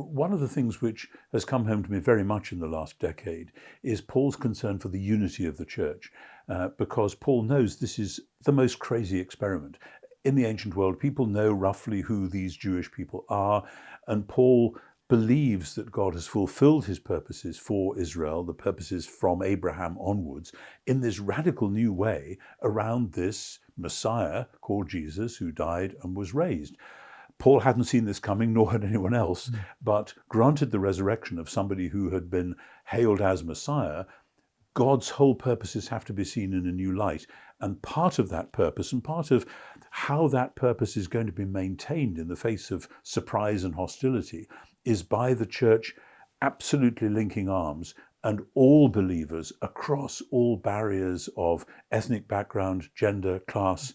One of the things which has come home to me very much in the last decade is Paul's concern for the unity of the church, because Paul knows this is the most crazy experiment. In the ancient world, people know roughly who these Jewish people are, and Paul believes that God has fulfilled his purposes for Israel, the purposes from Abraham onwards, in this radical new way around this Messiah called Jesus, who died and was raised. Paul hadn't seen this coming, nor had anyone else, but granted the resurrection of somebody who had been hailed as Messiah, God's whole purposes have to be seen in a new light. And part of that purpose, and part of how that purpose is going to be maintained in the face of surprise and hostility, is by the church absolutely linking arms, and all believers across all barriers of ethnic background, gender, class,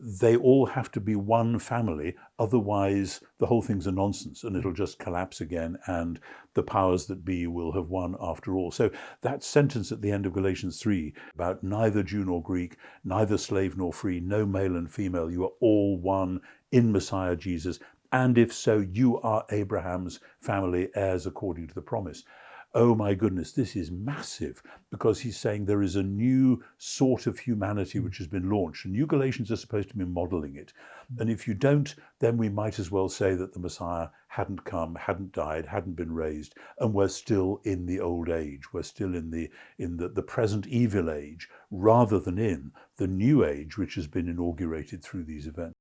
they all have to be one family, otherwise the whole thing's a nonsense and it'll just collapse again and the powers that be will have won after all. So that sentence at the end of Galatians 3 about neither Jew nor Greek, neither slave nor free, no male and female, you are all one in Messiah Jesus, and if so, you are Abraham's family, heirs according to the promise. Oh my goodness, this is massive, because he's saying there is a new sort of humanity which has been launched, and you Galatians are supposed to be modeling it. And if you don't, then we might as well say that the Messiah hadn't come, hadn't died, hadn't been raised, and we're still in the old age. We're still in the present evil age, rather than in the new age which has been inaugurated through these events.